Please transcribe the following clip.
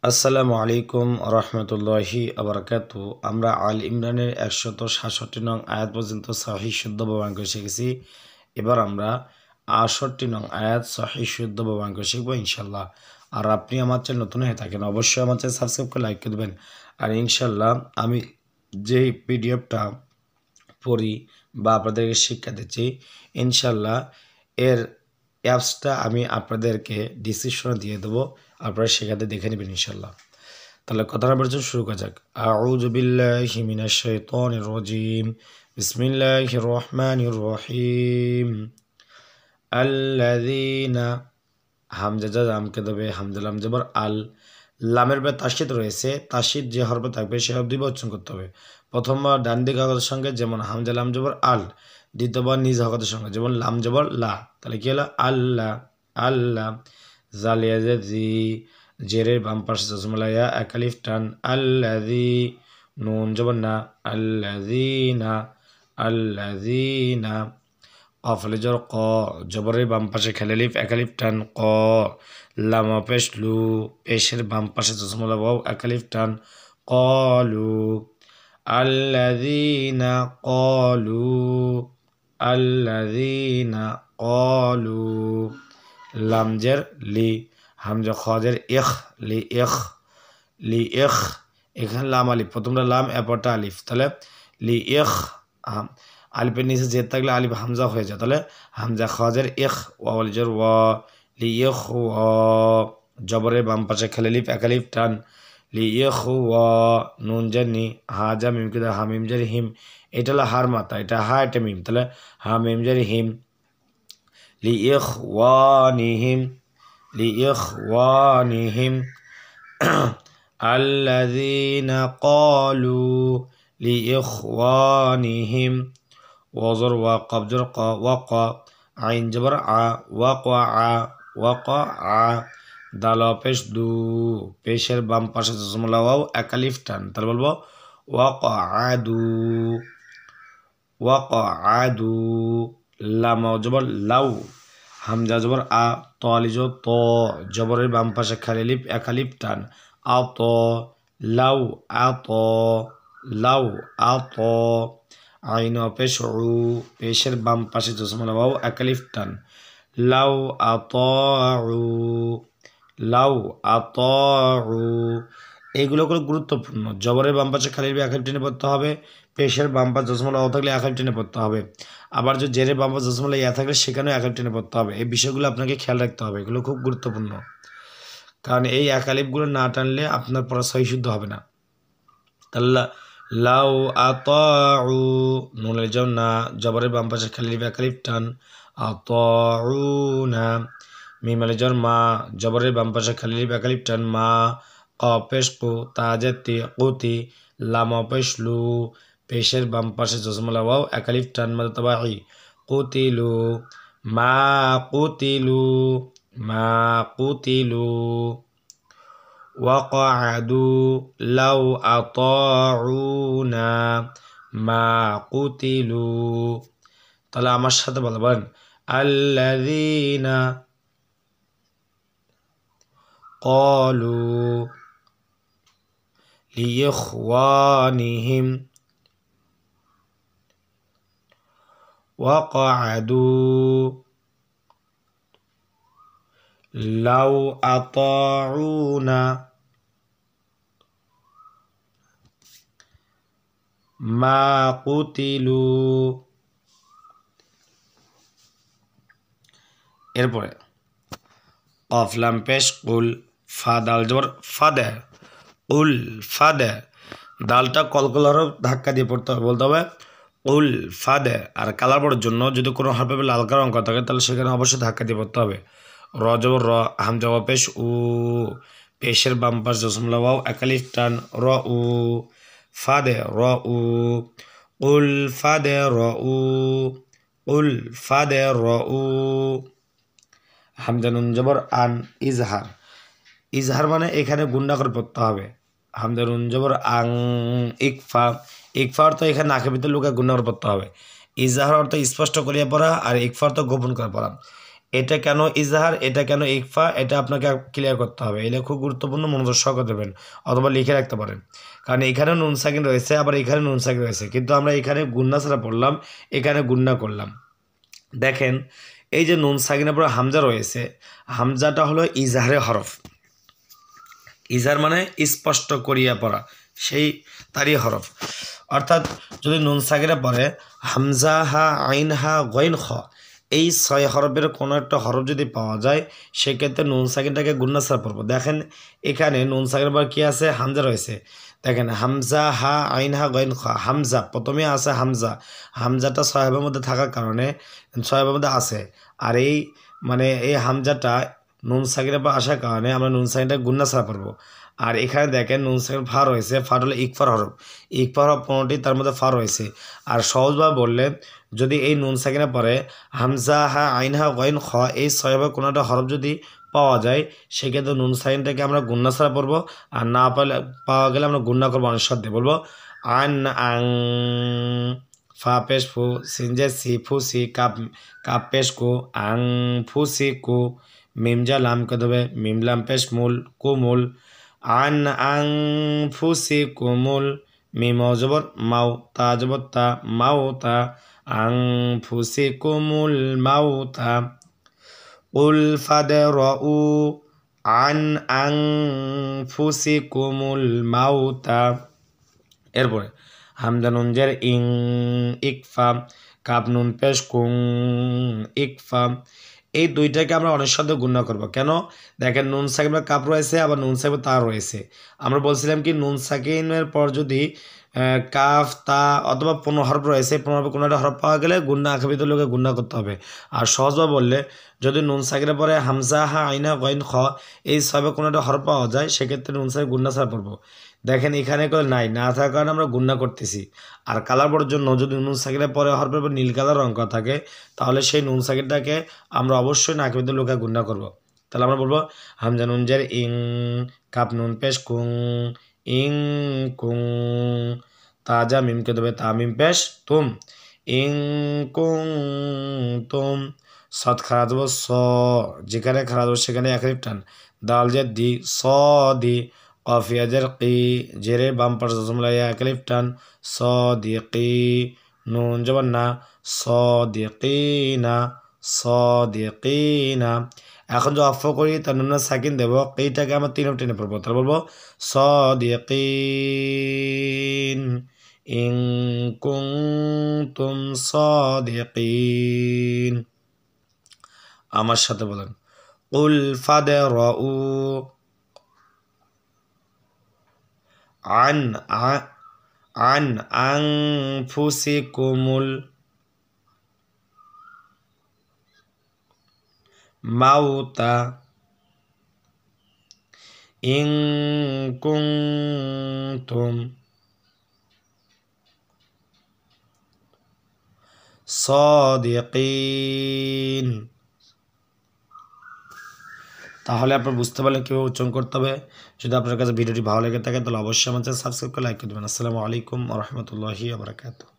আসসালামু আলাইকুম রহমতুল্লাহি আবরাকাতু। আমরা আল ইমরানের 167 নং আয়াত পর্যন্ত সহিহ শুদ্ধ ব্যবহার শিখেছি। এবার আমরা 68 নং আয়াত সহিহ শুদ্ধ ব্যবহার শিখবো ইনশাল্লাহ। আর আপনি আমার চ্যানেল নতুন হয়ে থাকেন অবশ্যই আমার চ্যানেল সাবস্ক্রাইব করে লাইক করে দেবেন। আর ইনশাল্লাহ আমি যে পিডিএফটা পড়ি বা আপনাদেরকে শিক্ষা দিচ্ছি ইনশাল্লাহ এর অ্যাপসটা আমি আপনাদেরকে ডিসক্রিপশনে দিয়ে দেবো, আপনারা সেখানে দেখে নেবেন ইনশাল্লাহ। তাহলে কথাটা বলছেন শুরু করা যাক। আউযু বিল্লাহি মিনাশ শাইতানির রাজিম। বিসমিল্লাহির রহমানির রহিম। আল্লাযীনা হামজা যা জামকে দেবে হামজা লাম জবর আল। লামের পরে তাসদীদ রয়েছে, তাসদীদ যে হরফে থাকবে সে হরফ দুইবার উচ্চারণ করতে হবে। প্রথমবার ডান দিক হরফের সঙ্গে যেমন হামজা লাম জবর আল, দ্বিতীয়বার নিজ হরফের সঙ্গে যেমন লাম জবর লা। তাহলে কি হলো আল্লাহ আল্লাহ। জালিয়া জি জেরের বাম পাশে জজমলাইয়া এক আলিফ টান আল্লাযী। নুন জবর না আল্লাযীনা আল্লাযীনা। কফলে জবর ক, জবরের বাম পাশে খেলালিফ একালিফ টান ক। লামা পেশ লু, পেশের বাম পাশে জসমলা ওয়াও একালিফ টান কলু। আল্লাযীনা কলু আল্লাযীনা কলু। লামজের লি, হামজা খজের ইখ লি ইখ লি ইখ। এখানে লাম আলিফ, প্রথমটা লাম এরপরটা আলিফ, তাহলে লি ইখ। আলিফের নিচে জেদ থাকলে আলিফ হামজা হয়ে যায়, তাহলে হামজা খাজের ইখ ওয়ালিজের ওয়া লি ইখ ওয়া। জবরের বাম পাশে খালিলিফ একালিফ টান লি ইখ ওয়া। নুন জানি হা যা মিম কে হা মিম জারি হিম, এটা হলো হার মাথা, এটা হা এটা মিম, তাহলে হা মিম জারি হিম লি ইখ ওয়ানিহিম লি ইখ ওয়ানিহিম। আল্লাযীনা ক্বালু লি ইখওয়ানিহিম। ওয়াজর ওয়া কবজর ক ওয়াকা, আইন জবর আ ওয়াকা আ ওয়াকা আ। দাল পেশ দু, পেশের বাম পাশে জসমলা ওয়াও একালিফ টান, তাহলে বলবো ওয়াকা আদু ওয়াকা আদু। লাম জবর লাউ, হামজা জবর আ তলিজ ত, জবরের বাম পাশে খালিলিফ একালিফ টান আত লাউ আত লাউ আত। আইন পেশ উ, পেশের বাম পাশে জসমলা ওয়াও একালিফ টান লাউ আতউ লাউ আতউ। এইগুলো খুব গুরুত্বপূর্ণ। জবরের বাম পাশে খালিলিফ একালিফ টেনে পড়তে হবে, পেশের বাম পাশে জসমলা ওয়াও থাকলে একালিফ টেনে পড়তে হবে, আবার যদি জেরের বাম পাশে জসমলা ইয়া থাকলে সেখানেও একালিফ টেনে পড়তে হবে। এই বিষয়গুলো আপনাকে খেয়াল রাখতে হবে, এগুলো খুব গুরুত্বপূর্ণ, কারণ এই একালিফগুলো না টানলে আপনার পড়া সহি শুদ্ধ হবে না। তাহলে লাউ আতাউ, নুনের জন্য না, জবরের বাম পাশে খালিলিফ একালিফ টান আতাউনা। মিম আলিজর মা, জবরের বাম পাশে খালিলিফ একালিফ টান মা। কফ পেশ কু, তা জাতি কুতি। লাম পেশ লু, পেশের বাম পাশে জসমলা ওয়াও একালিফ টান মাদ তাবাই কুতিলু মা কুতিলু মা কুতিলু। ওয়াকাদু লাউ আতাউনা মা কুতিলু। তাহলে আমার সাথে বলবেন আল্লাযীনা ক্বালু লিইখওয়ানিহিম ওয়াকাদু লাউ আতাউনা মা কুতিলু। এরপরে কফ লাম পেশ কুল, ফা দাল জবর ফাদে উল ফাদে। দালটা কলকল হরফ ধাক্কা দিয়ে পড়তে হবে, বলতে হবে উল ফাদে। আর কালার পড়ার জন্য যদি কোনো হরফে লাল কালার অঙ্ক থাকে তাহলে সেখানে অবশ্যই ধাক্কা দিয়ে পড়তে হবে। র জবর র, হামজা ওয়া পেশ উ, পেশের বাম পাশ জসমলা ওয়াও একালিফ টান র উ ফাদে র উ। উল ফাদে র উ উল ফাদে র উ। হামজা নুন জবর আন ইজহার, ইজহার মানে এখানে গুন্ডা করে পড়তে হবে। হামজা নুন জবর আং ইকফা, ইকফা অর্থ এখানে নাকের ভিতরে লুকা গুন্ডা করে পড়তে হবে। ইজহার অর্থ স্পষ্ট করিয়া পড়া, আর ইকফা অর্থ গোপন করে পড়া। এটা কেন ইজহার, এটা কেন ইকফা, এটা আপনাকে ক্লিয়ার করতে হবে। এটা খুব গুরুত্বপূর্ণ, মনোযোগ সহকারে দেবেন অথবা লিখে রাখতে পারেন। কারণ এখানে নুন সাকিন রয়েছে, আবার এখানে নুন সাকিন রয়েছে, কিন্তু আমরা এখানে গুন্না ছাড়া পড়লাম, এখানে গুন্না করলাম। দেখেন এই যে নুন সাকিনের পর হামজা রয়েছে, হামজাটা হলো ইজহারের হরফ। ইজহার মানে স্পষ্ট করিয়া পড়া, সেই তারই হরফ। অর্থাৎ যদি নুন সাকিনের পরে হামজা হা আইন হা গইন খ, এই 6 হরফের কোনো একটা হরফ যদি পাওয়া যায়, সেক্ষেত্রে নুন সাকিনটাকে গুন্না ছাড়া পড়বো। দেখেন এখানে নুন সাকিনের পর কী আছে, হামজা রয়েছে। দেখেন হামজা হা আইন হা গইন খ, হামজা প্রথমে আছে হামজা, হামজাটা 6 হরফের মধ্যে থাকার কারণে 6 হরফের মধ্যে আছে। আর এই মানে এই হামজাটা নুন সাকিনের পর আসার কারণে আমরা নুন সাকিনটা গুন্না ছাড়া পড়বো। আর এখানে দেখেন নুন সাকিন ফা রয়েছে, ফা হলো ইকফার হরফ, ইকফার হরফ 15টি, তার মধ্যে ফা রয়েছে। আর সহজভাবে বললে যদি এই নুন সাকিনের পরে হামজা হা আইন হা গইন খ, এই 6 হরফের কোনো একটা হরফ যদি পাওয়া যায়, সেক্ষেত্রে নুন সাকিনটাকে আমরা গুন্না ছাড়া পড়বো। আর না পাওয়া গেলে আমরা গুন্না করবো, অনেক সাথে বলবো আন আং, ফা পেশ ফু, সিনজে সি ফু সি, কাপ পেশ কু, আং ফু সি কু, মিমজা লাম কে দেবে, মিম লাম পেশ মূল কুমুল, আন আং ফু সি কুমুল, মিম জবর মাও, তা জবর তা, মাও তা, আং ফু সি কুমুল মাও তা, উল ফাদে রউ আন আং ফু সি কুমুল মাও তা। এরপরে হামজা নুন জের ইং, ইকফা, কাপ নুন পেশ কুং, ইকফা। এই দুইটাকে আমরা অনেক সাথে গুণনা করবো। কেন? দেখেন নুন সাকিনের কাপ রয়েছে, আবার নুন সাকিনের তা রয়েছে। আমরা বলছিলাম কি নুন সাকিনের পর যদি কাফ তা অথবা 15 হরফ রয়েছে, 15 হরফে কোনো একটা হরফ পাওয়া গেলে গুণনা আঁকাবিত লোকে গুণনা করতে হবে। আর সহজভাবে বললে যদি নুন সাকিনের পরে হামজা হা আইনা গইন খ, এই 6 কোনো একটা হরফ পাওয়া যায়, সেক্ষেত্রে নুন সাকিন গুণনা ছাড়া পড়বো। দেখেন এখানে নাই, না থাকার কারণে আমরা গুণনা করতেছি। আর কালার পড়ার জন্য যদি নুন সাকিনের পরে হরফের পর নীল কালার রঙ করা থাকে, তাহলে সেই নুন সাকিনটাকে আমরা অবশ্যই নাকিবিত লোকে গুণনা করবো। তাহলে আমরা বলবো হামজা নুন জের ইং, কাপ নুন পেশ কুং, ইং কুং, তাজা মিমকে দেবে তা মিম পেশ তুম, ইং কুং তুম, সৎ খারাপ দেবো স, যেখানে খারাপ দেবো সেখানে এক আলিফ টান, দাল জের দি, স দি, কফিয়া জের কি, জেরে বাম পাশে জমলায় এক আলিফ টান, স দি কি, নুন জবর না, স দি কি না, স দি কি না। এখন যে অফ করি তার নুন সাকিন দেবো, এইটাকে আমরা 3 টেনে পড়বো। তাহলে বলবো স দি কি, ইন কুনতুম সাদিকিন। আমার সাথে বলেন কুল ফাদরাউ আন আনফুসিকুমুল মাউতা ইন কুনতুম সাদিকিন। তাহলে আপনারা বুঝতে পারলেন কীভাবে উচ্চারণ করতে হবে। যদি আপনার কাছে ভিডিওটি ভালো লেগে থাকে তাহলে অবশ্যই আমার চ্যানেল সাবস্ক্রাইব করে লাইক করে দেবেন। আসসালামু আলাইকুম ওয়া রাহমাতুল্লাহি ওয়া বারাকাতুহু।